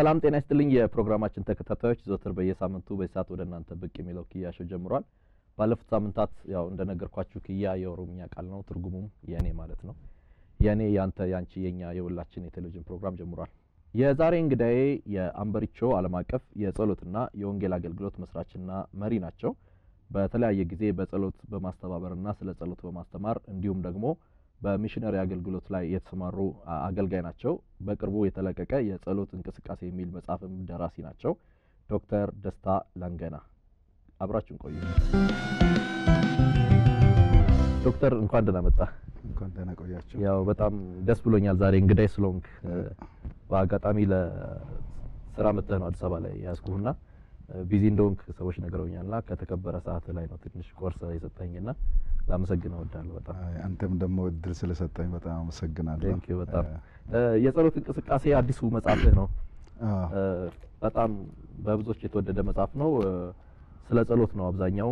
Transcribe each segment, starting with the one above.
ሰላም ጤና ይስጥልኝ የፕሮግራማችን ተከታታዮች ዘወትር በየሳምንቱ በሰዓት ወደ እናንተ ብቅ የሚለው ኪያሾ ጀምሯል። ባለፉት ሳምንታት ያው እንደነገርኳችሁ ኪያ የኦሮምኛ ቃል ነው ትርጉሙም የኔ ማለት ነው። የኔ ያንተ ያንቺ የኛ የሁላችን የቴሌቪዥን ፕሮግራም ጀምሯል። የዛሬ እንግዳዬ የአምበሪቾ ዓለም አቀፍ የጸሎትና የወንጌል አገልግሎት መስራችና መሪ ናቸው። በተለያየ ጊዜ በጸሎት በማስተባበርና ስለ ጸሎት በማስተማር እንዲሁም ደግሞ በሚሽነሪ አገልግሎት ላይ የተሰማሩ አገልጋይ ናቸው። በቅርቡ የተለቀቀ የጸሎት እንቅስቃሴ የሚል መጽሐፍም ደራሲ ናቸው። ዶክተር ደስታ ላንገና አብራችሁን ቆዩ። ዶክተር እንኳን ደህና መጣ። እንኳን ደህና ቆያችሁ። ያው በጣም ደስ ብሎኛል ዛሬ እንግዳይ ስለሆንክ። በአጋጣሚ ለስራ መጥተህ ነው አዲስ አበባ ላይ ያስኩህና ቢዚ እንደሆንክ ሰዎች ነግረውኛልና ከተከበረ ሰዓት ላይ ነው ትንሽ ኮርስ የሰጠኝና ላመሰግነው እወዳለሁ በጣም። አንተም ደግሞ እድል ስለሰጠኝ በጣም አመሰግናለሁ። ቴንክ ዩ በጣም። የጸሎት እንቅስቃሴ አዲሱ መጽሐፍህ ነው። በጣም በብዙዎች የተወደደ መጽሐፍ ነው። ስለ ጸሎት ነው አብዛኛው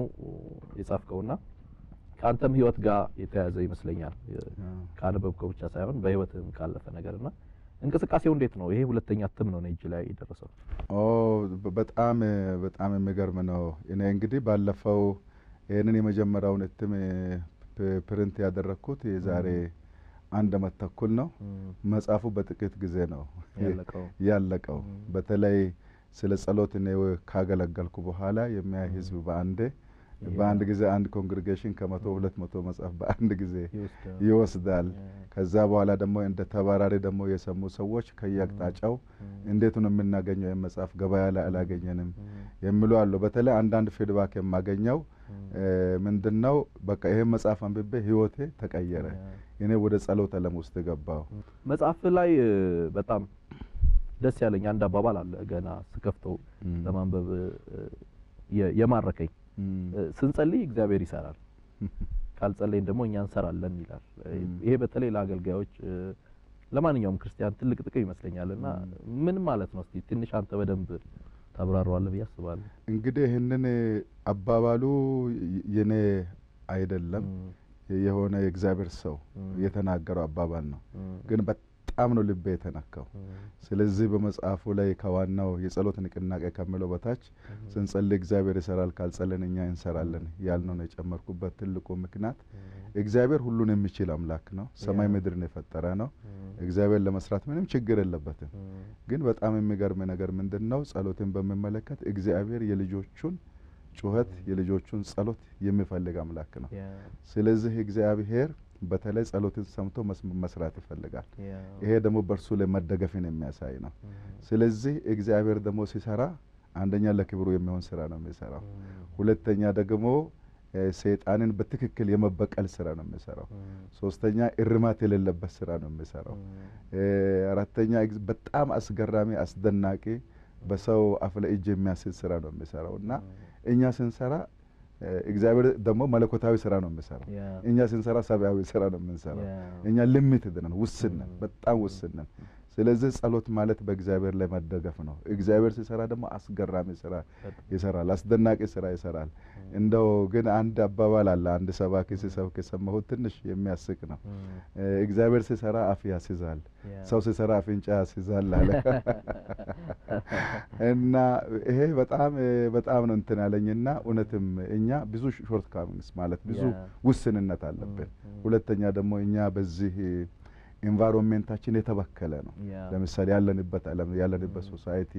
የጻፍከውና ከአንተም ህይወት ጋር የተያያዘ ይመስለኛል። ካነበብከው ብቻ ሳይሆን በህይወትም ካለፈ ነገርና እንቅስቃሴው እንዴት ነው? ይሄ ሁለተኛ እትም ነው እጅ ላይ የደረሰው። በጣም የሚገርም ነው። እኔ እንግዲህ ባለፈው ይሄንን የመጀመሪያውን እትም ፕሪንት ያደረኩት የዛሬ 1 ዓመት ተኩል ነው። መጽሐፉ በጥቂት ጊዜ ነው ያለቀው። በተለይ ስለ ጸሎት ነው ካገለገልኩ በኋላ የሚያይ ህዝብ በአንድ ጊዜ አንድ ኮንግሪጌሽን ከ100 200 መጽሐፍ በአንድ ጊዜ ይወስዳል። ከዛ በኋላ ደግሞ እንደ ተባራሪ ደግሞ የሰሙ ሰዎች ከያቅጣጫው እንዴት ነው የምናገኘው የመጽሐፍ ገበያ ላይ አላገኘንም የሚሉ አሉ። በተለይ አንዳንድ ፊድባክ የማገኘው ምንድነው በቃ ይሄ መጽሐፍ አንብቤ ህይወቴ ተቀየረ፣ እኔ ወደ ጸሎት ዓለም ውስጥ ገባው። መጽሐፍ ላይ በጣም ደስ ያለኝ አንድ አባባል አለ ገና ስከፍተው ለማንበብ የማረከኝ ስንጸልይ እግዚአብሔር ይሰራል፣ ካልጸለይን ደግሞ እኛ እንሰራለን ይላል። ይሄ በተለይ ለአገልጋዮች ለማንኛውም ክርስቲያን ትልቅ ጥቅም ይመስለኛልና ምን ማለት ነው? እስቲ ትንሽ አንተ በደንብ ታብራራዋለህ ብዬ አስባለሁ። እንግዲህ ይሄንን አባባሉ የኔ አይደለም፣ የሆነ የእግዚአብሔር ሰው የተናገረው አባባል ነው። ግን በጣም ነው ልቤ የተነካው። ስለዚህ በመጽሐፉ ላይ ከዋናው የጸሎት ንቅናቄ ከመለው በታች ስንጸልይ እግዚአብሔር ይሰራል፣ ካልጸለይን እኛ እንሰራለን ያልነው ነው የጨመርኩበት ትልቁ ምክንያት። እግዚአብሔር ሁሉን የሚችል አምላክ ነው። ሰማይ ምድርን የፈጠረ ነው። እግዚአብሔር ለመስራት ምንም ችግር የለበትም። ግን በጣም የሚገርም ነገር ምንድነው? ጸሎትን በሚመለከት እግዚአብሔር የልጆቹን ጩኸት የልጆቹን ጸሎት የሚፈልግ አምላክ ነው። ስለዚህ እግዚአብሔር በተለይ ጸሎትን ሰምቶ መስራት ይፈልጋል። ይሄ ደግሞ በርሱ ላይ መደገፍን የሚያሳይ ነው። ስለዚህ እግዚአብሔር ደግሞ ሲሰራ አንደኛ ለክብሩ የሚሆን ስራ ነው የሚሰራው። ሁለተኛ ደግሞ ሰይጣንን በትክክል የመበቀል ስራ ነው የሚሰራው። ሶስተኛ እርማት የሌለበት ስራ ነው የሚሰራው። አራተኛ በጣም አስገራሚ አስደናቂ በሰው አፍ ላይ እጅ የሚያስይዝ ስራ ነው የሚሰራውና እኛ ስንሰራ እግዚአብሔር ደግሞ መለኮታዊ ስራ ነው የሚሰራው። እኛ ስንሰራ ሰብአዊ ስራ ነው የምንሰራው። እኛ ሊሚትድ ነን፣ ውስን ነን፣ በጣም ውስን ነን። ስለዚህ ጸሎት ማለት በእግዚአብሔር ላይ መደገፍ ነው። እግዚአብሔር ሲሰራ ደግሞ አስገራሚ ስራ ይሰራል፣ አስደናቂ ስራ ይሰራል። እንደው ግን አንድ አባባል አለ፣ አንድ ሰባኪ ሲሰብክ የሰማሁት ትንሽ የሚያስቅ ነው። እግዚአብሔር ሲሰራ አፍ ያስይዛል፣ ሰው ሲሰራ አፍንጫ ያስይዛል አለ። እና ይሄ በጣም ነው እንትን ያለኝና እውነትም እኛ ብዙ ሾርት ካሚንግስ ማለት ብዙ ውስንነት አለብን። ሁለተኛ ደግሞ እኛ በዚህ ኢንቫይሮንመንታችን የተበከለ ነው። ለምሳሌ ያለንበት ዓለም ያለንበት ሶሳይቲ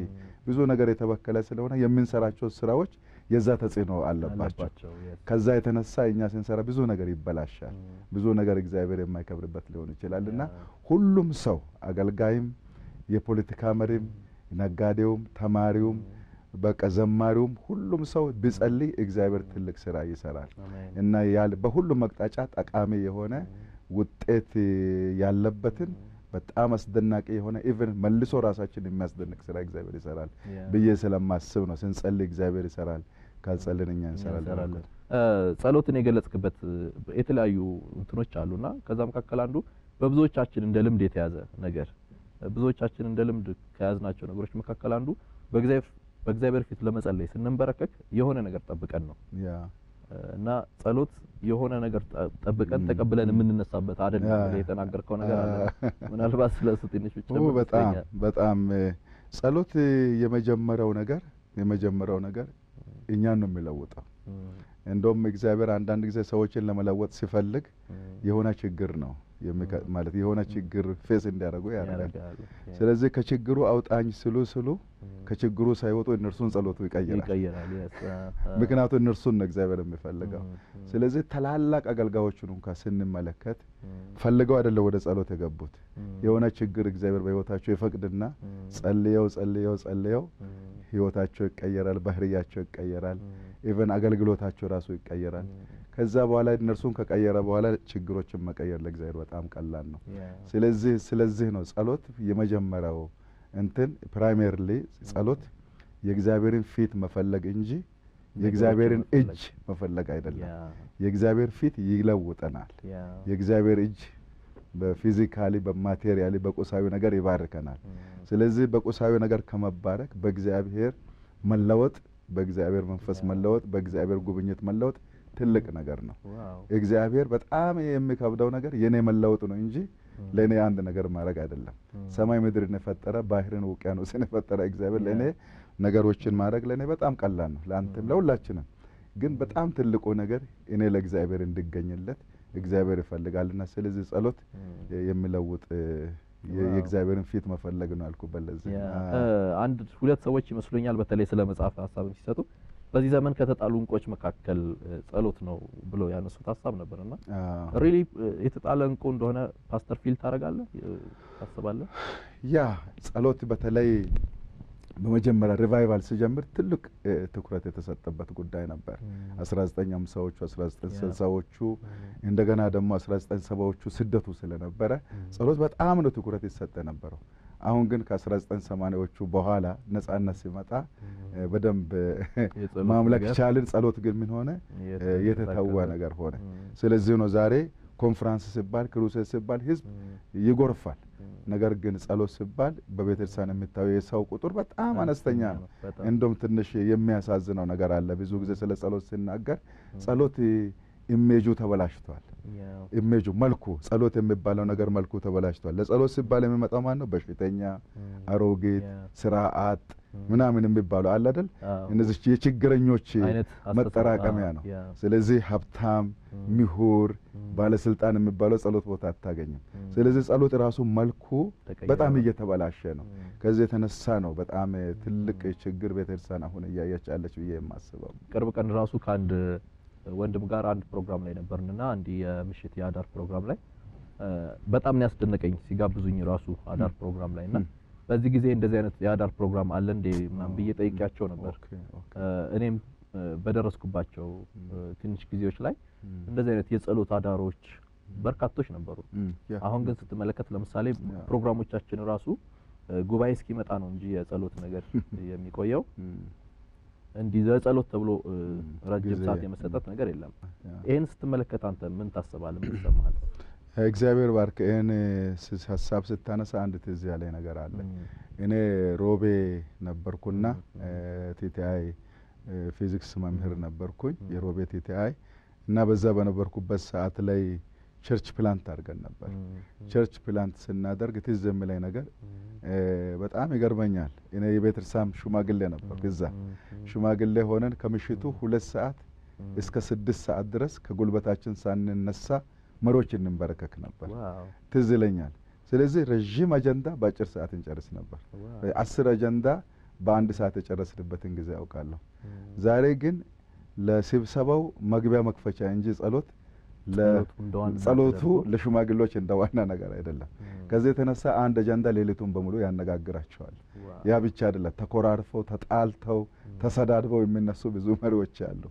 ብዙ ነገር የተበከለ ስለሆነ የምንሰራቸው ስራዎች የዛ ተጽዕኖ አለባቸው። ከዛ የተነሳ እኛ ስንሰራ ብዙ ነገር ይበላሻል፣ ብዙ ነገር እግዚአብሔር የማይከብርበት ሊሆን ይችላልና ሁሉም ሰው አገልጋይም፣ የፖለቲካ መሪም፣ ነጋዴውም፣ ተማሪውም በቃ ዘማሪውም ሁሉም ሰው ቢጸልይ እግዚአብሔር ትልቅ ስራ ይሰራል እና በሁሉም አቅጣጫ ጠቃሚ የሆነ ውጤት ያለበትን በጣም አስደናቂ የሆነ ኢቭን መልሶ ራሳችን የሚያስደንቅ ስራ እግዚአብሔር ይሰራል ብዬ ስለማስብ ነው። ስንጸልይ እግዚአብሔር ይሰራል፣ ካልጸለይን እኛ እንሰራለን። ጸሎትን የገለጽክበት የተለያዩ እንትኖች አሉና ከዛ መካከል አንዱ በብዙዎቻችን እንደ ልምድ የተያዘ ነገር ብዙዎቻችን እንደ ልምድ ከያዝናቸው ነገሮች መካከል አንዱ በእግዚአብሔር ፊት ለመጸለይ ስንንበረከክ የሆነ ነገር ጠብቀን ነው እና ጸሎት የሆነ ነገር ጠብቀን ተቀብለን የምንነሳበት አይደለም። የተናገርከው ነገር አለ ምናልባት ስለሱ ትንሽ ብቻ በጣም ጸሎት የመጀመሪያው ነገር እኛን ነው የሚለውጠው። እንደውም እግዚአብሔር አንዳንድ ጊዜ ሰዎችን ለመለወጥ ሲፈልግ የሆነ ችግር ነው ማለት የሆነ ችግር ፌስ እንዲያደርጉ ያደርጋል። ስለዚህ ከችግሩ አውጣኝ ስሉ ከችግሩ ሳይወጡ እነርሱን ጸሎቱ ይቀየራል። ምክንያቱም እነርሱን ነው እግዚአብሔር የሚፈልገው። ስለዚህ ታላላቅ አገልጋዮቹን እንኳን ስንመለከት ፈልገው አይደለም ወደ ጸሎት የገቡት። የሆነ ችግር እግዚአብሔር በህይወታቸው ይፈቅድና ጸልየው ህይወታቸው ይቀየራል፣ ባህሪያቸው ይቀየራል፣ ኢቨን አገልግሎታቸው ራሱ ይቀየራል። ከዛ በኋላ እነርሱን ከቀየረ በኋላ ችግሮችን መቀየር ለእግዚአብሔር በጣም ቀላል ነው። ስለዚህ ነው ጸሎት የመጀመሪያው ፕራይመሪሊ ጸሎት የእግዚአብሔርን ፊት መፈለግ እንጂ የእግዚአብሔርን እጅ መፈለግ አይደለም። የእግዚአብሔር ፊት ይለውጠናል። የእግዚአብሔር እጅ በፊዚካሊ በማቴሪያሊ በቁሳዊ ነገር ይባርከናል። ስለዚህ በቁሳዊ ነገር ከመባረክ በእግዚአብሔር መለወጥ፣ በእግዚአብሔር መንፈስ መለወጥ፣ በእግዚአብሔር ጉብኝት መለወጥ ትልቅ ነገር ነው። እግዚአብሔር በጣም የሚከብደው ነገር የኔ መለወጥ ነው እንጂ ለኔ አንድ ነገር ማድረግ አይደለም። ሰማይ ምድርን የፈጠረ ባህርን ውቅያኖስን የፈጠረ እግዚአብሔር ለኔ ነገሮችን ማድረግ ለኔ በጣም ቀላል ነው፣ ለአንተም ለሁላችንም። ግን በጣም ትልቁ ነገር እኔ ለእግዚአብሔር እንድገኝለት እግዚአብሔር ይፈልጋልና ስለዚህ ጸሎት የሚለውጥ የእግዚአብሔርን ፊት መፈለግ ነው አልኩበት። ለዚህ አንድ ሁለት ሰዎች ይመስሉኛል በተለይ ስለ መጽሐፍ ሐሳብን ሲሰጡ በዚህ ዘመን ከተጣሉ እንቆች መካከል ጸሎት ነው ብሎ ያነሱት ሐሳብ ነበርና ሪሊ የተጣለ እንቆ እንደሆነ ፓስተር ፊል ታረጋለህ ታስባለህ? ያ ጸሎት በተለይ በመጀመሪያ ሪቫይቫል ሲጀምር ትልቅ ትኩረት የተሰጠበት ጉዳይ ነበር። 1950ዎቹ 1960ዎቹ እንደገና ደግሞ 1970ዎቹ ስደቱ ስለነበረ ጸሎት በጣም ነው ትኩረት ይሰጠ ነበረው። አሁን ግን ከ1980ዎቹ በኋላ ነጻነት ሲመጣ በደንብ ማምለክ ቻልን። ጸሎት ግን ምን ሆነ? የተተወ ነገር ሆነ። ስለዚህ ነው ዛሬ ኮንፈረንስ ሲባል ክሩሴድ ሲባል ህዝብ ይጎርፋል። ነገር ግን ጸሎት ሲባል በቤተክርስቲያን የሚታየው የሰው ቁጥር በጣም አነስተኛ ነው። እንደውም ትንሽ የሚያሳዝነው ነገር አለ። ብዙ ጊዜ ስለ ጸሎት ሲናገር ጸሎት ኢሜጁ ተበላሽቷል። ኢሜጁ መልኩ ጸሎት የሚባለው ነገር መልኩ ተበላሽቷል። ለጸሎት ሲባል የሚመጣው ማን ነው? በሽተኛ፣ አሮጊት፣ ስራ አጥ ምናምን የሚባለው አለ አይደል? እነዚህ የችግረኞች መጠራቀሚያ ነው። ስለዚህ ሀብታም፣ ምሁር፣ ባለስልጣን የሚባለው ጸሎት ቦታ አታገኝም። ስለዚህ ጸሎት ራሱ መልኩ በጣም እየተበላሸ ነው። ከዚህ የተነሳ ነው በጣም ትልቅ ችግር ቤተክርስቲያን አሁን እያየች ያለች ብዬ የማስበው። ቅርብ ቀን ራሱ ከአንድ ወንድም ጋር አንድ ፕሮግራም ላይ ነበርንና አንድ የምሽት የአዳር ፕሮግራም ላይ በጣም ነው ያስደነቀኝ ሲጋብዙኝ ራሱ አዳር ፕሮግራም ላይና በዚህ ጊዜ እንደዚህ አይነት የአዳር ፕሮግራም አለ እንዴ ምናምን ብዬ ጠይቄያቸው ነበር። እኔም በደረስኩባቸው ትንሽ ጊዜዎች ላይ እንደዚህ አይነት የጸሎት አዳሮች በርካቶች ነበሩ። አሁን ግን ስትመለከት ለምሳሌ ፕሮግራሞቻችን ራሱ ጉባኤ እስኪመጣ ነው እንጂ የጸሎት ነገር የሚቆየው እንዲህ ለጸሎት ተብሎ ረጅም ሰዓት የመሰጠት ነገር የለም። ይሄን ስትመለከት አንተ ምን ታስባለህ? ምን ይሰማሃል? እግዚአብሔር ባርክ። ይሄን ሐሳብ ስታነሳ አንድ ትዝ ያለኝ ነገር አለ። እኔ ሮቤ ነበርኩና ቲቲአይ ፊዚክስ መምህር ነበርኩኝ የሮቤ ቲቲአይ እና በዛ በነበርኩበት ሰዓት ላይ ቸርች ፕላንት አድርገን ነበር። ቸርች ፕላንት ስናደርግ ትዝ የሚለኝ ነገር በጣም ይገርመኛል። እኔ የቤተክርስቲያን ሽማግሌ ነበር። እዛ ሽማግሌ ሆነን ከምሽቱ 2 ሰዓት እስከ 6 ሰዓት ድረስ ከጉልበታችን ሳንነሳ መሮች እንንበረከክ ነበር። ትዝ ይለኛል። ስለዚህ ረጅም አጀንዳ በአጭር ሰዓት እንጨርስ ነበር። 10 አጀንዳ በአንድ ሰዓት የጨረስንበትን ጊዜ አውቃለሁ። ዛሬ ግን ለስብሰባው መግቢያ መክፈቻ እንጂ ጸሎቱ ለሽማግሌዎች እንደዋና ነገር አይደለም። ከዚህ የተነሳ አንድ አጀንዳ ሌሊቱን በሙሉ ያነጋግራቸዋል። ያ ብቻ አይደለም፣ ተኮራርፈው ተጣልተው ተሰዳድበው የሚነሱ ብዙ መሪዎች አሉ።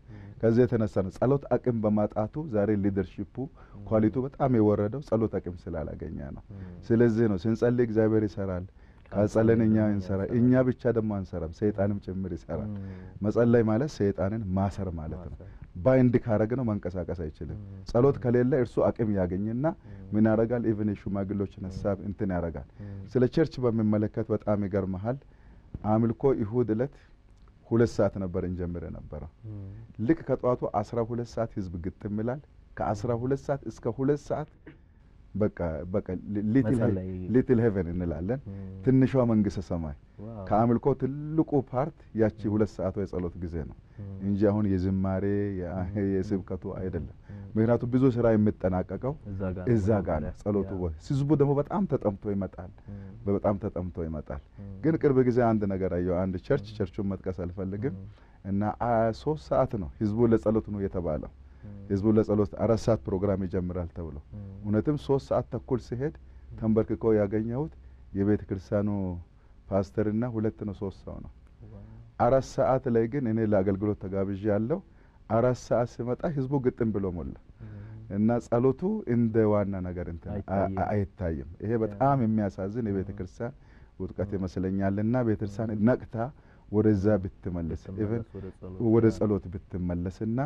ከዚህ የተነሳ ነው ጸሎት አቅም በማጣቱ ዛሬ ሊደርሺፑ ኳሊቲው በጣም የወረደው ጸሎት አቅም ስላላገኘ ነው። ስለዚህ ነው ስንጸልይ እግዚአብሔር ይሰራል፣ ካጸለን እኛ እንሰራለን። እኛ ብቻ ደግሞ አንሰራም፣ ሰይጣንም ጭምር ይሰራል። መጸለይ ማለት ሰይጣንን ማሰር ማለት ነው። ባይንድ ካረግነው መንቀሳቀስ አይችልም። ጸሎት ከሌለ እርሱ አቅም ያገኝና ምን ያረጋል? ኢቭን የሽማግሌዎችን ሐሳብ እንትን ያረጋል። ስለ ቸርች በሚመለከት በጣም ይገርመሃል። አምልኮ ይሁድ እለት 2 ሰዓት ነበር እንጀምር የነበረው። ልክ ከጧቱ 12 ሰዓት ህዝብ ግጥም ይላል። ከ12 ሰዓት እስከ 2 ሰዓት በቃ ሊትል ሄቨን እንላለን፣ ትንሿ መንግስተ ሰማይ። ከአምልኮ ትልቁ ፓርት ያቺ 2 ሰዓቷ የጸሎት ጊዜ ነው እንጂ አሁን የዝማሬ የስብከቱ አይደለም። ምክንያቱም ብዙ ስራ የሚጠናቀቀው እዛ ጋር ነው ጸሎቱ። ህዝቡ ደግሞ በጣም ተጠምቶ ይመጣል። ግን ቅርብ ጊዜ አንድ ነገር አየሁ። አንድ ቸርቹን መጥቀስ አልፈልግም እና 3 ሰዓት ነው ህዝቡ ለጸሎት ነው የተባለው። ህዝቡ ለጸሎት 4 ሰዓት ፕሮግራም ይጀምራል ተብሎ እውነትም 3 ሰዓት ተኩል ሲሄድ ተንበርክኮ ያገኘሁት የቤተ ክርስቲያኑ ፓስተርና 2 ነው 3 ሰው ነው። 4 ሰዓት ላይ ግን እኔ ለአገልግሎት ተጋብዤ ያለው 4 ሰዓት ሲመጣ ህዝቡ ግጥም ብሎ ሞላ እና ጸሎቱ እንደ ዋና ነገር አይታይም። ይሄ በጣም የሚያሳዝን የቤተ ክርስቲያን ውጥቀት ይመስለኛልና ቤተ ክርስቲያን ነቅታ ወደዛ ብትመለስ ኢቭን ወደ ጸሎት ብትመለስና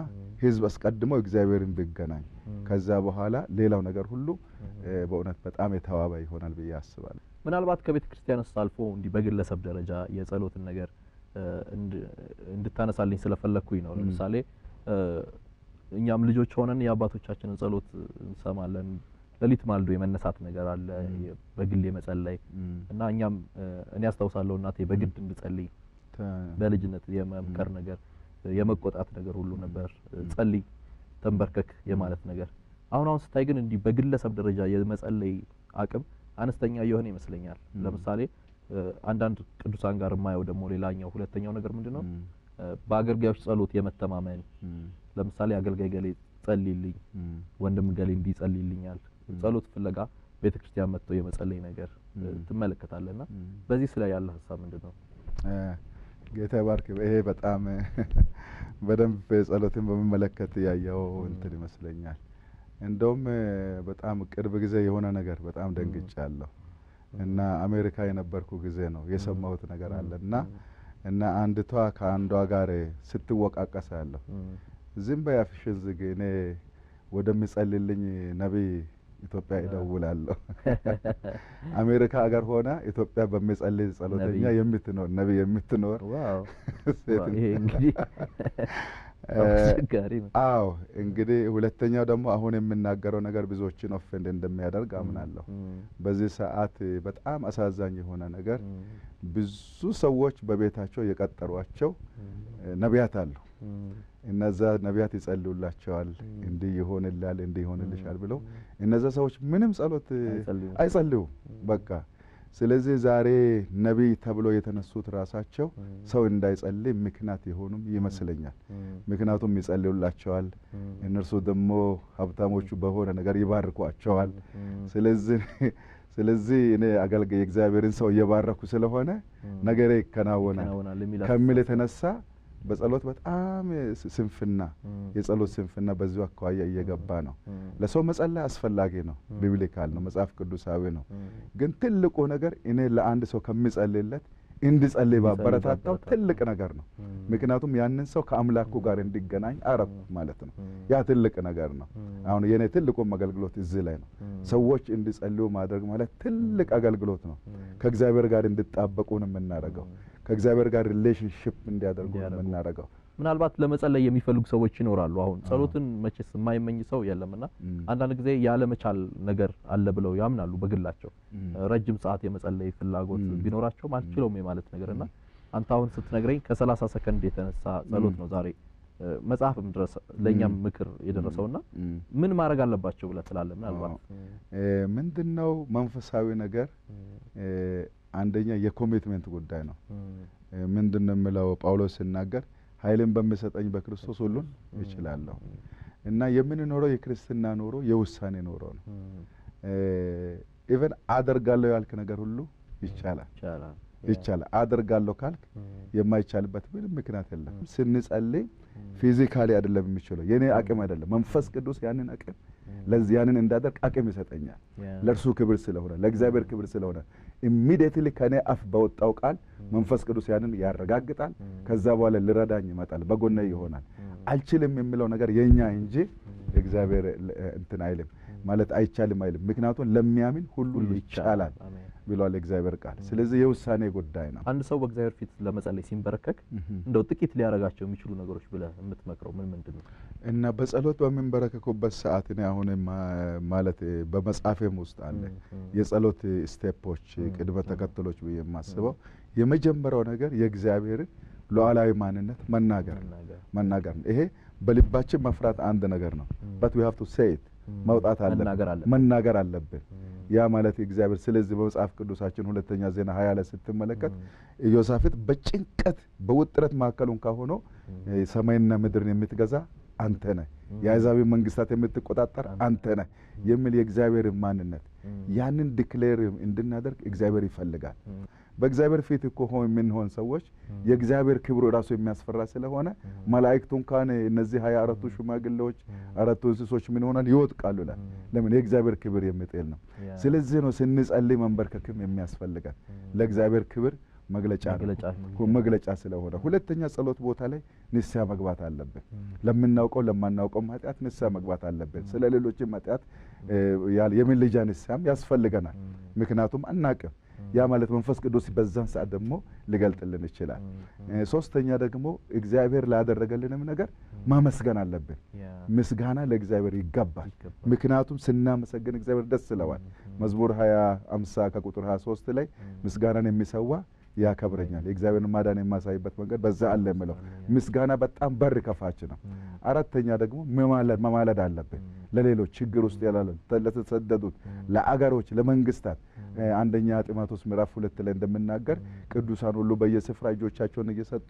ህዝብ አስቀድሞ እግዚአብሔርን ቢገናኝ ከዛ በኋላ ሌላው ነገር ሁሉ በእውነት በጣም የተዋበ ይሆናል ብዬ አስባለሁ። ምናልባት ከቤተ ክርስቲያንስ አልፎ እንዲ በግለሰብ ደረጃ የጸሎትን ነገር እንድታነሳልኝ ስለፈለኩኝ ነው። ለምሳሌ እኛም ልጆች ሆነን የአባቶቻችንን ጸሎት እንሰማለን። ለሊት ማልዶ የመነሳት ነገር አለ በግል የመጸለይ እና እኛም እኔ አስተውሳለሁ እናቴ በግድ እንድጸልይ በልጅነት የመምከር ነገር የመቆጣት ነገር ሁሉ ነበር። ጸልይ ተንበርከክ የማለት ነገር አሁን ስታይ ግን እንዲ በግለሰብ ደረጃ የመጸለይ አቅም አነስተኛ የሆነ ይመስለኛል። ለምሳሌ አንዳንድ ቅዱሳን ጋር ማየው ደግሞ ሌላኛው ሁለተኛው ነገር ምንድነው በአገልጋዮች ጸሎት የመተማመን ለምሳሌ አገልጋይ ገሌ ጸልይልኝ ወንድም ገሌ እንዲጸልይልኛል ጸሎት ፍለጋ ቤተክርስቲያን መጥቶ የመጸለይ ነገር ትመለከታለና በዚህ ስለ ያለ ሐሳብ ምንድነው? ጌታ ባርክ። ይሄ በጣም በደንብ ጸሎትን በመመለከት ያየው እንትን ይመስለኛል። እንደውም በጣም ቅርብ ጊዜ የሆነ ነገር በጣም ደንግጫለሁ እና አሜሪካ የነበርኩ ጊዜ ነው የሰማሁት ነገር አለና አንድቷ ከአንዷ ጋር ስትወቃቀሳለሁ ዝም በያፍሽን ዝግ እኔ ወደሚጸልልኝ ነብይ ኢትዮጵያ ይደውላለሁ። አሜሪካ ሀገር ሆና ኢትዮጵያ በሚጸልይ ጸሎተኛ የምትኖር ነብይ የምትኖር ዋው ይሄ እንግዲህ አስቸጋሪ ነው። አዎ እንግዲህ ሁለተኛው ደግሞ አሁን የምናገረው ነገር ብዙዎችን ኦፌንድ እንደሚያደርግ አምናለሁ። በዚህ ሰዓት በጣም አሳዛኝ የሆነ ነገር ብዙ ሰዎች በቤታቸው የቀጠሯቸው ነቢያት አሉ። እነዛ ነቢያት ይጸልዩላቸዋል እንዲህ ይሆንልሃል እንዲህ ይሆንልሻል ብለው እነዛ ሰዎች ምንም ጸሎት አይጸልዩም በቃ። ስለዚህ ዛሬ ነብይ ተብሎ የተነሱት ራሳቸው ሰው እንዳይጸልይ ምክንያት የሆኑም ይመስለኛል። ምክንያቱም ይጸልዩላቸዋል እነርሱ ደግሞ ሀብታሞቹ በሆነ ነገር ይባርኳቸዋል። ስለዚህ እኔ አገልጋይ እግዚአብሔርን ሰው እየባረኩ ስለሆነ ነገሬ ይከናወናል ከሚል የተነሳ በጸሎት በጣም ስንፍና የጸሎት ስንፍና በዚሁ አኳያ እየገባ ነው። ለሰው መጸለይ አስፈላጊ ነው፣ ቢብሊካል ነው፣ መጽሐፍ ቅዱሳዊ ነው። ግን ትልቁ ነገር እኔ ለአንድ ሰው ከሚጸልይለት እንዲጸልይ ባበረታታው ትልቅ ነገር ነው። ምክንያቱም ያንን ሰው ከአምላኩ ጋር እንዲገናኝ አረኩ ማለት ነው። ያ ትልቅ ነገር ነው። አሁን የኔ ትልቁ አገልግሎት እዚህ ላይ ነው። ሰዎች እንዲጸልዩ ማድረግ ማለት ትልቅ አገልግሎት ነው። ከእግዚአብሔር ጋር እንዲጣበቁ ነው የምናደርገው። ከእግዚአብሔር ጋር ሪሌሽንሺፕ እንዲያደርጉ ነው የምናደርገው። ምናልባት ለመጸለይ የሚፈልጉ ሰዎች ይኖራሉ። አሁን ጸሎትን መቼስ የማይመኝ ሰው የለምና አንዳንድ ጊዜ ያለ መቻል ነገር አለ ብለው ያምናሉ በግላቸው። ረጅም ሰዓት የመጸለይ ፍላጎት ቢኖራቸው ማልችለውም የማለት ነገርና አንተ አሁን ስትነግረኝ ከ30 ሰከንድ የተነሳ ጸሎት ነው ዛሬ መጽሐፍም ድረስ ለኛም ምክር የደረሰውና ምን ማድረግ አለባቸው ብለህ ትላለህ? ምናልባት ምንድነው መንፈሳዊ ነገር አንደኛ የኮሚትመንት ጉዳይ ነው። ምንድነው የሚለው ጳውሎስ ሲናገር ኃይልን በሚሰጠኝ በክርስቶስ ሁሉን እችላለሁ እና የምንኖረው የክርስትና ኑሮ የውሳኔ ኑሮ ነው። ኢቭን አደርጋለሁ ያልክ ነገር ሁሉ ይቻላል። አደርጋለሁ ካልክ የማይቻልበት ምንም ምክንያት የለም። ስንጸልይ ፊዚካሊ አይደለም የሚችለው፣ የኔ አቅም አይደለም። መንፈስ ቅዱስ ያንን አቅም ለዚህ ያንን እንዳደርግ አቅም ይሰጠኛል። ለእርሱ ክብር ስለሆነ ለእግዚአብሔር ክብር ስለሆነ ኢሚዲየትሊ ከኔ አፍ በወጣው ቃል መንፈስ ቅዱስ ያንን ያረጋግጣል። ከዛ በኋላ ልረዳኝ ይመጣል፣ በጎኔ ይሆናል። አልችልም የሚለው ነገር የኛ እንጂ እግዚአብሔር እንትን አይልም ማለት አይቻልም አይልም። ምክንያቱም ለሚያምን ሁሉ ይቻላል ብሏል እግዚአብሔር ቃል። ስለዚህ የውሳኔ ጉዳይ ነው። አንድ ሰው በእግዚአብሔር ፊት ለመጸለይ ሲንበረከክ እንደው ጥቂት ሊያረጋቸው የሚችሉ ነገሮች ብለህ የምትመክረው ምንድነው? እና በጸሎት በሚንበረከኩበት ሰዓት እኔ አሁን ማለት በመጻፌም ውስጥ አለ የጸሎት ስቴፖች ቅድመ ተከተሎች ብዬ የማስበው የመጀመሪያው ነገር የእግዚአብሔርን ሉዓላዊ ማንነት መናገር ነው። ይሄ በልባችን መፍራት አንድ ነገር ነው። but we have to say it መውጣት አለብን መናገር አለብን። ያ ማለት እግዚአብሔር ስለዚህ በመጽሐፍ ቅዱሳችን ሁለተኛ ዜና 20 ላይ ስትመለከት ኢዮሳፍጥ በጭንቀት በውጥረት ማከሉን ካሆኖ ሰማይና ምድርን የምትገዛ አንተ ነህ፣ የአሕዛብ መንግስታት የምትቆጣጠር አንተ ነህ የሚል የእግዚአብሔር ማንነት ያንን ዲክሌር እንድናደርግ እግዚአብሔር ይፈልጋል። በእግዚአብሔር ፊት እኮ ምን ሆን ሰዎች የእግዚአብሔር ክብሩ ራሱ የሚያስፈራ ስለሆነ መላእክቱን ካን እነዚህ 24ቱ ሽማግሌዎች 4ቱ እንስሶች ምን ሆናል ይወድቃሉ ይላል። ለምን የእግዚአብሔር ክብር የሚጥል ነው። ስለዚህ ነው ስንጸልይ መንበርከክም የሚያስፈልጋል ለእግዚአብሔር ክብር መግለጫ ስለሆነ። ሁለተኛ ጸሎት ቦታ ላይ ንስሐ መግባት አለብን። ለምናውቀው ለማናውቀው ኃጢአት ንስሐ መግባት አለብን። ስለ ሌሎችም ኃጢአት የምልጃ ንስሐም ያስፈልገናል። ምክንያቱም አናውቅም። ያ ማለት መንፈስ ቅዱስ በዛን ሰዓት ደግሞ ሊገልጥልን ይችላል። ሶስተኛ ደግሞ እግዚአብሔር ላደረገልንም ነገር ማመስገን አለብን። ምስጋና ለእግዚአብሔር ይገባል። ምክንያቱም ስናመሰግን እግዚአብሔር ደስ ይለዋል። መዝሙር 50 ከቁጥር 23 ላይ ምስጋናን የሚሰዋ ያከብረኛል፣ የእግዚአብሔርን ማዳን የማሳይበት መንገድ በዛ አለ የሚለው ምስጋና በጣም በር ከፋች ነው። አራተኛ ደግሞ መማለድ አለብን ለሌሎች ችግር ውስጥ ያላሉ ለተሰደዱት፣ ለአገሮች፣ ለመንግስታት። አንደኛ ጢሞቴዎስ ምዕራፍ 2 ላይ እንደምናገር ቅዱሳን ሁሉ በየስፍራ እጆቻቸውን እየሰጡ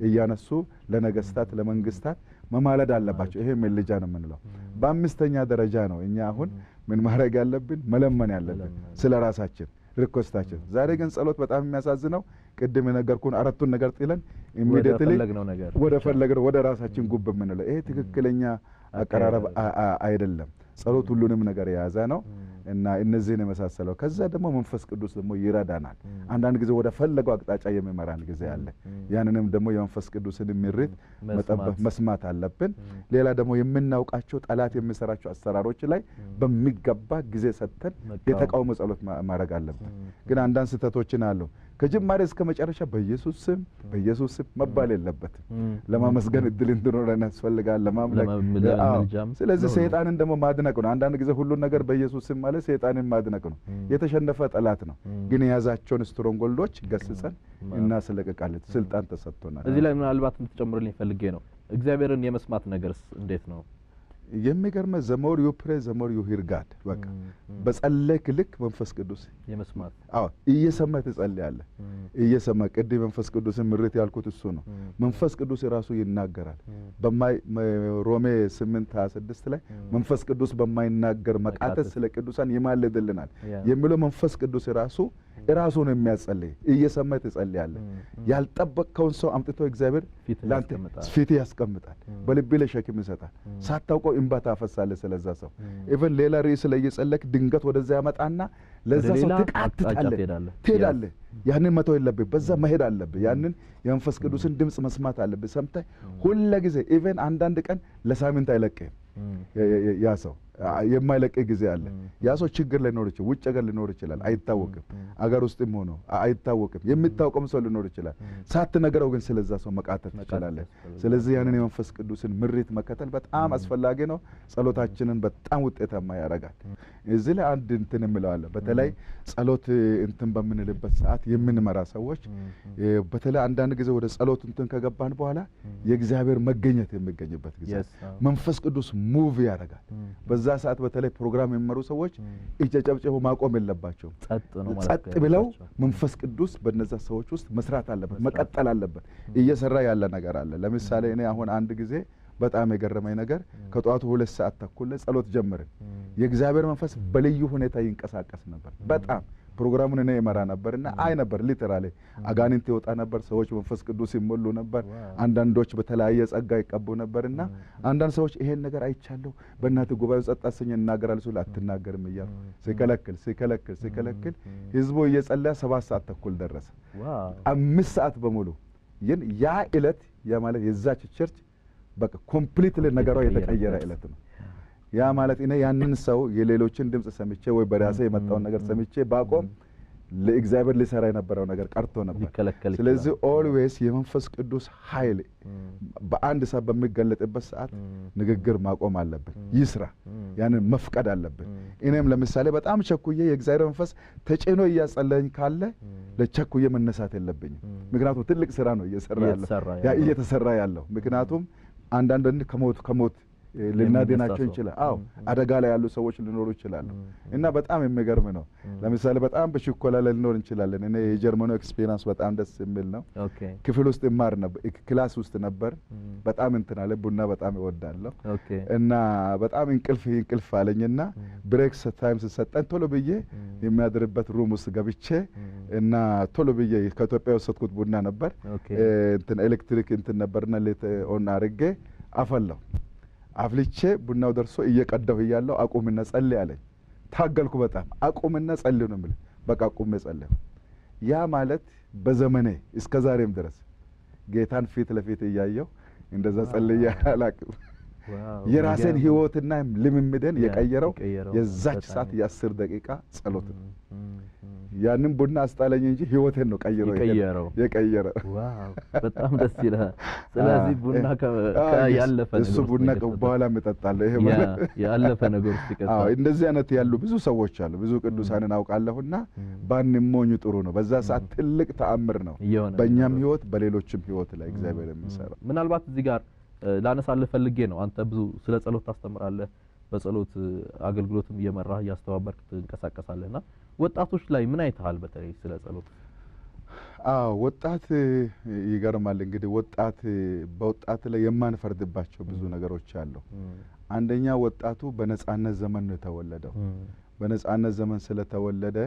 እያነሱ ለነገስታት ለመንግስታት መማለድ አለባቸው። ይሄ ምልጃ ነው የምንለው። በአምስተኛ ደረጃ ነው እኛ አሁን ምን ማድረግ ያለብን መለመን ያለብን ስለራሳችን ሪኮስታችን። ዛሬ ግን ጸሎት በጣም የሚያሳዝነው ቅድም የነገርኩን አራቱን ነገር ጥለን ኢሚዲየትሊ ወደ ፈለግነው ወደ ራሳችን ጉብ የምንለው ይሄ ትክክለኛ አቀራረብ አይደለም። ጸሎት ሁሉንም ነገር የያዘ ነው እና እነዚህን የመሳሰለው። ከዛ ደግሞ መንፈስ ቅዱስ ደግሞ ይረዳናል። አንዳንድ ጊዜ ወደ ፈለገው አቅጣጫ የሚመራን ጊዜ አለ። ያንንም ደግሞ የመንፈስ ቅዱስን ምሪት መስማት አለብን። ሌላ ደግሞ የምናውቃቸው ጠላት የሚሰራቸው አሰራሮች ላይ በሚገባ ጊዜ ሰጥተን የተቃውሞ ጸሎት ማድረግ አለብን። ግን አንዳንድ ስህተቶችን አሉ። ከጅማሬ እስከ መጨረሻ በኢየሱስ ስም መባል የለበትም። ለማመስገን እድል እንድኖረን ያስፈልጋል፣ ለማምለክ። ስለዚህ ሰይጣንን ደግሞ ማድነቅ ነው። አንዳንድ ጊዜ ሁሉን ነገር በኢየሱስ ስም ማለት ሰይጣንን ማድነቅ ነው። የተሸነፈ ጠላት ነው። ግን የያዛቸውን ስትሮንጎልዶች ገስጸን እናስለቅቃለን። ስልጣን ተሰጥቶናል። እዚህ ላይ ምናልባት እንድትጨምሩልኝ ፈልጌ ነው። እግዚአብሔርን የመስማት ነገርስ እንዴት ነው? የሚገርመ ዘሞር ዩ ፕሬ ዘሞር ዩ ሂር ጋድ። በቃ በጸለይክ ልክ መንፈስ ቅዱስ የመስማት እየሰማ ትጸልያለህ። እየሰማ ቅድም መንፈስ ቅዱስን ምሪት ያልኩት እሱ ነው። መንፈስ ቅዱስ ራሱ ይናገራል። ሮሜ 8:26 ላይ መንፈስ ቅዱስ በማይናገር መቃተት ስለ ቅዱሳን ይማልድልናል የሚለው መንፈስ ቅዱስ ራሱ ነው የሚያጸልይ። እየሰማ ትጸልያለህ። ያልጠበቅከውን ሰው አምጥቶ እግዚአብሔር ላንተ ፊት ያስቀምጣል። በልብ ላይ ሸክም ይሰጣል። ሳታውቀው እንባ ታፈሳለህ ስለዛ ሰው። ኢቭን ሌላ ርዕስ ላይ እየጸለይክ ድንገት ወደዛ ያመጣና ለዛ ሰው ትሄዳለህ። ያንን መተው የለብህ፣ በዛ መሄድ አለብህ። ያንን የመንፈስ ቅዱስን ድምጽ መስማት አለብህ። ሰምተህ ሁሉ ጊዜ ኢቭን አንዳንድ ቀን ለሳምንት አይለቅህም። ያ ሰው የማይለቅ ጊዜ አለ። ያ ሰው ችግር ሊኖር ይችላል፣ ውጭ ሀገር ሊኖር ይችላል፣ አይታወቅም። አገር ውስጥም ሆኖ አይታወቅም። የሚታወቅም ሰው ሊኖር ይችላል። ሳትነግረው ግን ስለዛ ሰው መቃተት ትችላለህ። ስለዚህ ያንን የመንፈስ ቅዱስን ምሪት መከተል በጣም አስፈላጊ ነው። ጸሎታችንን በጣም ውጤታማ ያደርጋል። እዚህ ላይ አንድ እንትን እምለዋለሁ። በተለይ ጸሎት እንትን በምንልበት ሰዓት የምንመራ ሰዎች በተለይ አንዳንድ ጊዜ ወደ ጸሎት እንትን ከገባን በኋላ የእግዚአብሔር መገኘት የሚገኝበት ጊዜ መንፈስ ቅዱስ ሙቭ ያደርጋል። በዛ ሰዓት በተለይ ፕሮግራም የሚመሩ ሰዎች እጨጨብጨቡ ማቆም የለባቸውም። ጸጥ ብለው መንፈስ ቅዱስ በነዛ ሰዎች ውስጥ መስራት አለበት፣ መቀጠል አለበት። እየሰራ ያለ ነገር አለ። ለምሳሌ እኔ አሁን አንድ ጊዜ በጣም የገረመኝ ነገር ከጧቱ 2 ሰዓት ተኩል ላይ ጸሎት ጀመርን። የእግዚአብሔር መንፈስ በልዩ ሁኔታ ይንቀሳቀስ ነበር። በጣም ፕሮግራሙን እኔ እመራ ነበርና አይ ነበር ሊተራሊ አጋንንት ይወጣ ነበር። ሰዎች መንፈስ ቅዱስ ይሞሉ ነበር። አንዳንዶች በተለያየ ጸጋ ይቀቡ ነበርና አንዳንድ ሰዎች ይሄን ነገር አይቻለሁ በእናት ጉባኤው ጸጥ አሰኝ እናገራለሁ ሲሉ አትናገርም እያሉ ሲከለክል ህዝቡ እየጸለየ 7 ሰዓት ተኩል ደረሰ። 5 ሰዓት በሙሉ ግን ያ ዕለት ያ ማለት የዛች ቸርች በቃ ኮምፕሊትሊ ነገሯ የተቀየረ ዕለት ነው። ያ ማለት እኔ ያንን ሰው የሌሎችን ድምጽ ሰምቼ ወይ በራሴ የመጣውን ነገር ሰምቼ ባቆም ለእግዚአብሔር ሊሰራ የነበረው ነገር ቀርቶ ነበር። ስለዚህ ኦልዌይስ የመንፈስ ቅዱስ ኃይል በአንድ ሰዓት በሚገለጥበት ሰዓት ንግግር ማቆም አለብን። ይስራ ያንን መፍቀድ አለብን። እኔም ለምሳሌ በጣም ቸኩዬ የእግዚአብሔር መንፈስ ተጭኖ እያጸለኝ ካለ ለቸኩዬ መነሳት የለብኝም። ምክንያቱም ትልቅ ስራ ነው እየተሰራ ያለው። ምክንያቱም አንዳንድ ከሞት ልናድናቸው እንችላለን። አዎ አደጋ ላይ ያሉ ሰዎች ሊኖሩ ይችላሉ። እና በጣም የሚገርም ነው። ለምሳሌ በጣም በሽኮላ ላይ ሊኖር እንችላለን። እኔ የጀርመኑ ኤክስፒሪየንስ በጣም ደስ የሚል ነው። ክፍል ውስጥ እማር ነበር፣ ክላስ ውስጥ ነበር። በጣም እንትን አለ፣ ቡና በጣም እወዳለሁ። እና በጣም እንቅልፍ አለኝና ብሬክ ታይም ሲሰጠን ቶሎ ብዬ የሚያድርበት ሩም ውስጥ ገብቼ እና ቶሎ ብዬ ከኢትዮጵያ የወሰድኩት ቡና ነበር፣ እንትን ኤሌክትሪክ እንትን ነበርና ሌት ኦን አድርጌ አፈላው። አፍልቼ ቡናው ደርሶ እየቀዳሁ እያለሁ አቁምና ጸልይ አለኝ። ታገልኩ በጣም አቁምና ጸልይ ነው የምልህ። በቃ አቁሜ ጸለይኩ። ያ ማለት በዘመኔ እስከ ዛሬም ድረስ ጌታን ፊት ለፊት እያየሁ እንደዛ ጸልዬ አላውቅም። የራሴን ህይወትና ልምምድን የቀየረው የዛች ሰዓት የ10 ደቂቃ ጸሎት ነው። ያንን ቡና አስጣለኝ እንጂ ህይወቴን ነው የቀየረው። ዋው በጣም ደስ ይላል። ስለዚህ ቡና ያለፈ ነገር እሱ ቡና በኋላ እጠጣለሁ። ይሄ ማለት ያለፈ ነገር ሲቀጣ እንደዚህ አይነት ያሉ ብዙ ሰዎች አሉ። ብዙ ቅዱሳንን አውቃለሁና ባንሞኝ ጥሩ ነው። በዛ ሰዓት ትልቅ ተአምር ነው በእኛም ህይወት በሌሎችም ህይወት ላይ እግዚአብሔር የሚሰራው። ምናልባት እዚህ ጋር ላነሳልህ ፈልጌ ነው። አንተ ብዙ ስለ ጸሎት ታስተምራለህ፣ በጸሎት አገልግሎትም እየመራህ እያስተባበርክ ትንቀሳቀሳለህና ወጣቶች ላይ ምን አይተሃል በተለይ ስለ ጸሎት? ወጣት ይገርማል። እንግዲህ በወጣት ላይ የማንፈርድባቸው ብዙ ነገሮች አሉ። አንደኛ ወጣቱ በነጻነት ዘመን ነው የተወለደው። በነጻነት ዘመን ስለተወለደ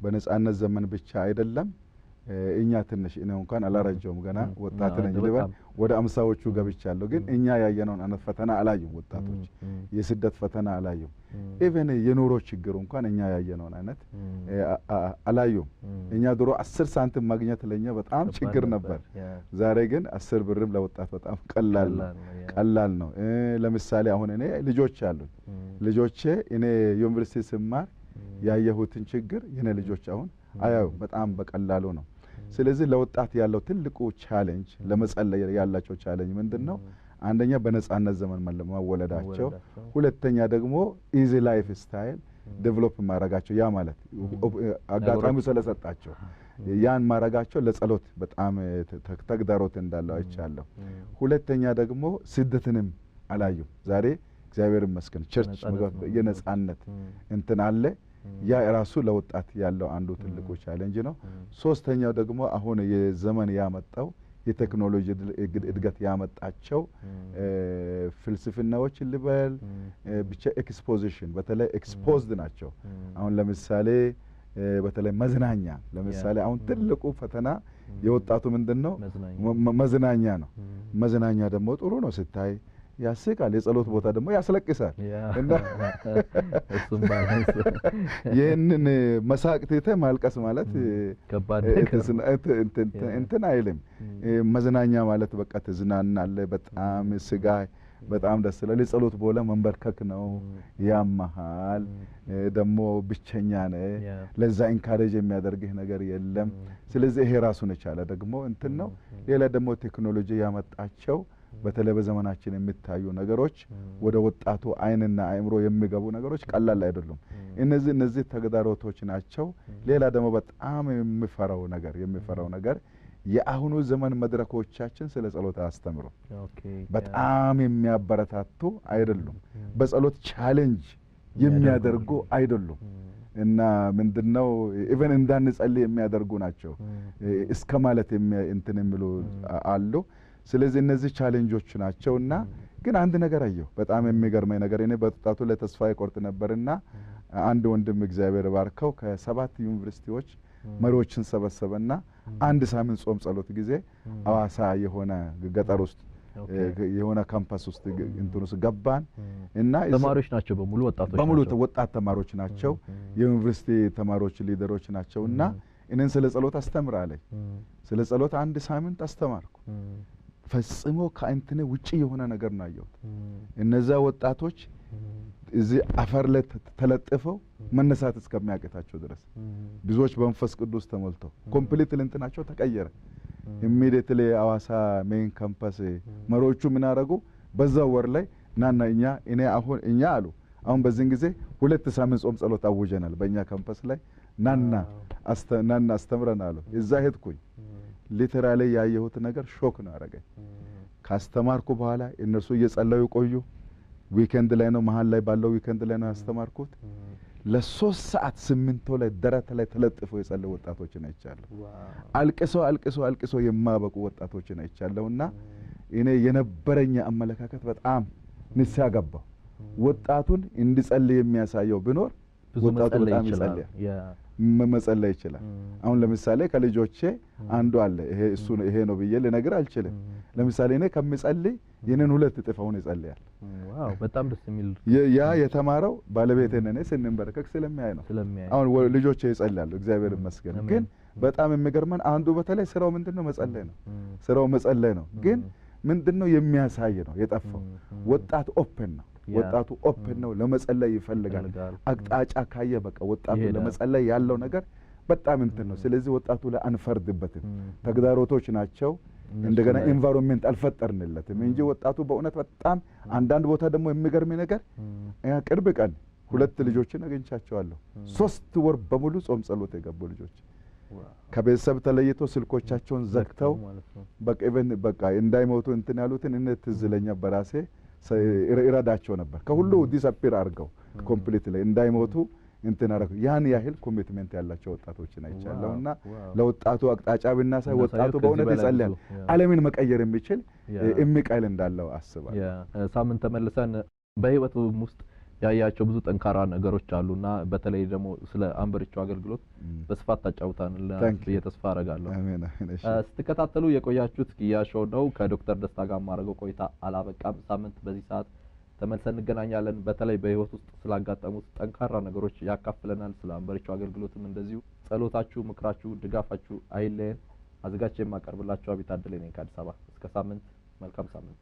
በነጻነት ዘመን ብቻ አይደለም እኛ ትንሽ እኔ እንኳን አላረጀውም ገና ወጣት ነኝ ልበል ወደ 50ዎቹ ገብቻለሁ። ግን እኛ ያየነውን አይነት ፈተና አላዩም ወጣቶች። የስደት ፈተና አላዩም። ኢቭን የኑሮ ችግር እንኳን እኛ ያየነውን አይነት አላዩም። እኛ ድሮ 10 ሳንቲም ማግኘት ለኛ በጣም ችግር ነበር። ዛሬ ግን 10 ብርም ለወጣት በጣም ቀላል ነው። ለምሳሌ አሁን እኔ ልጆች አሉኝ። ልጆቼ እኔ ዩኒቨርሲቲ ስማር ያየሁትን ችግር የኔ ልጆች አሁን አያው በጣም በቀላሉ ነው። ስለዚህ ለወጣት ያለው ትልቁ ቻሌንጅ ለመጸለይ ያላቸው ቻሌንጅ ምንድነው? አንደኛ በነጻነት ዘመን መወለዳቸው፣ ሁለተኛ ደግሞ ኢዚ ላይፍ ስታይል ዴቨሎፕ ማድረጋቸው። ያ ማለት አጋጣሚው ስለሰጣቸው ያን ማድረጋቸው ለጸሎት በጣም ተግዳሮት እንዳለው አይቻለሁ። ሁለተኛ ደግሞ ስደትንም አላዩም። ዛሬ እግዚአብሔር ይመስገን ቸርች የነጻነት እንትን አለ። ያ ራሱ ለወጣት ያለው አንዱ ትልቁ ቻሌንጅ ነው። ሶስተኛው ደግሞ አሁን የዘመን ያመጣው የቴክኖሎጂ እድገት ያመጣቸው ፍልስፍናዎች ልበል ብቻ ኤክስፖዚሽን በተለይ ኤክስፖዝድ ናቸው። አሁን ለምሳሌ በተለይ መዝናኛ ለምሳሌ አሁን ትልቁ ፈተና የወጣቱ ምንድነው? መዝናኛ ነው። መዝናኛ ደግሞ ጥሩ ነው ስታይ ያስቃል። የጸሎት ቦታ ደግሞ ያስለቅሳል። እና እሱም ባላንስ ይሄንን መሳቅ ትተህ ማልቀስ ማለት ከባድ እንትን አይልም። መዝናኛ ማለት በቃ ትዝናናለህ። በጣም ስጋ በጣም ደስ ይላል። የጸሎት ቦታ መንበርከክ ነው። ያመሃል ደግሞ ብቸኛ ነህ። ለዛ ኢንካሬጅ የሚያደርግህ ነገር የለም። ስለዚህ ይሄ ራሱን የቻለ ደግሞ እንትን ነው። ሌላ ደግሞ ቴክኖሎጂ ያመጣቸው በተለይ በዘመናችን የሚታዩ ነገሮች ወደ ወጣቱ አይንና አእምሮ የሚገቡ ነገሮች ቀላል አይደሉም። እነዚህ ተግዳሮቶች ናቸው። ሌላ ደግሞ በጣም የሚፈራው ነገር የአሁኑ ዘመን መድረኮቻችን ስለ ጸሎት አስተምሩ በጣም የሚያበረታቱ አይደሉም። በጸሎት ቻሌንጅ የሚያደርጉ አይደሉም። እና ምንድነው ኢቭን እንዳንጸልይ የሚያደርጉ ናቸው እስከ ማለት እንትን የሚሉ አሉ። ስለዚህ እነዚህ ቻሌንጆች ናቸውና ግን አንድ ነገር አየሁ በጣም የሚገርመኝ ነገር እኔ በወጣቱ ላይ ተስፋ ይቆርጥ ነበርና አንድ ወንድም እግዚአብሔር ባርከው ከ7 ዩኒቨርሲቲዎች መሪዎችን ሰበሰበና አንድ ሳምንት ጾም ጸሎት ጊዜ አዋሳ የሆነ ገጠር ውስጥ የሆነ ካምፓስ ውስጥ እንትን ውስጥ ገባን እና ተማሪዎች ናቸው በሙሉ ወጣት ተማሪዎች ናቸው። የዩኒቨርሲቲ ተማሪዎች ሊደሮች ናቸውና እኔን ስለ ጸሎት አስተምራለኝ። ስለ ጸሎት አንድ ሳምንት አስተማርኩ። ፈጽሞ ከእንትን ውጪ የሆነ ነገር ነው ያየሁት። እነዛ ወጣቶች እዚህ አፈር ላይ ተለጥፈው መነሳት እስከሚያቅታቸው ድረስ ብዙዎች በመንፈስ ቅዱስ ተሞልተው ኮምፕሊትሊ እንትናቸው ተቀየረ። ኢሚዲየትሊ አዋሳ ሜን ካምፓስ መሪዎቹ ምን አደረጉ? በዛው ወር ላይ ናና እኛ አሉ አሁን በዚህን ጊዜ 2 ሳምንት ጾም ጸሎት አውጀናል በእኛ ካምፓስ ላይ ናና አስተምረን አሉ። እዛ ሄድኩኝ። ሊተራሊ ያየሁት ነገር ሾክ ነው ያደረገኝ። ካስተማርኩ በኋላ እነሱ እየጸለዩ ቆዩ። ዊኬንድ ላይ ነው መሃል ላይ ባለው ዊኬንድ ላይ ነው ያስተማርኩት። ለ3 ሰዓት ሲሚንቶ ላይ ደረት ላይ ተለጥፈው የጸለዩ ወጣቶችን አይቻለሁ። አልቅሶ የማበቁ ወጣቶችን አይቻለሁና እኔ የነበረኝ አመለካከት በጣም ንስሐ ገባሁ። ወጣቱን እንዲጸልይ የሚያሳየው ቢኖር ወጣቱ በጣም ይጸልያል፣ መጸለይ ይችላል። አሁን ለምሳሌ ከልጆቼ አንዱ አለ ይሄ ነው ብዬ ልነግር አልችልም። ለምሳሌ እኔ ከምጸልይ የኔን 2 እጥፍ አሁን ይጸልያል። ዋው በጣም ደስ የሚል ያ የተማረው ባለቤቴ ነኝ ስንንበረከክ ስለሚያይ ነው። አሁን ልጆቼ ይጸልያሉ እግዚአብሔር ይመስገን። ግን በጣም የሚገርመን አንዱ በተለይ ስራው ምንድነው? መጸለይ ነው። ስራው መጸለይ ነው። ግን ምንድነው የሚያሳይ ነው የጠፋው። ወጣት ኦፕን ነው። ወጣቱ ኦፕን ነው፣ ለመጸለይ ይፈልጋል። አቅጣጫ ካየ በቃ ወጣቱ ለመጸለይ ያለው ነገር በጣም እንትን ነው። ስለዚህ ወጣቱ ላይ አንፈርድበትም። ተግዳሮቶች ናቸው። እንደገና ኢንቫይሮንመንት አልፈጠርንለትም እንጂ ወጣቱ በእውነት በጣም አንዳንድ ቦታ ደግሞ የሚገርም ነገር ቅርብ ቀን 2 ልጆችን አግኝቻቸዋለሁ። 3 ወር በሙሉ ጾም ጸሎት የገቡ ልጆች ከቤተሰብ ተለይቶ ስልኮቻቸውን ዘግተው በቃ እንዳይሞቱ እንትን ያሉትን እነ ትዝ ይለኛል በራሴ ይረዳቸው ነበር። ከሁሉ ዲስአፒር አድርገው ኮምፕሊትሊ እንዳይሞቱ እንትን አደረጉ። ያን ያህል ኮሚትመንት ያላቸው ወጣቶችን አይቻለሁና ለወጣቱ አቅጣጫ ብናሳይ ወጣቱ በእውነት ይጸልያል። ዓለምን መቀየር የሚችል እምቃይል እንዳለው አስባለሁ። ሳምንት ተመልሰን በህይወቱ ውስጥ ያያቸው ብዙ ጠንካራ ነገሮች አሉና በተለይ ደግሞ ስለ አንበሪቹ አገልግሎት በስፋት ታጫውታንልና በየተስፋ አረጋለሁ። አሜን። ስትከታተሉ የቆያችሁት ኪያ ሾው ነው። ከዶክተር ደስታ ጋር ማረገው ቆይታ አላበቃም። ሳምንት በዚህ ሰዓት ተመልሰን እንገናኛለን። በተለይ በህይወት ውስጥ ስላጋጠሙት ጠንካራ ነገሮች ያካፍለናል። ስለ አንበሪቹ አገልግሎትም እንደዚሁ ጸሎታችሁ፣ ምክራችሁ፣ ድጋፋችሁ አይለየን። አዘጋጅቼ የማቀርብላችሁ አቢይ ታደለ ነኝ ከአዲስ አበባ። እስከ ሳምንት መልካም ሳምንት።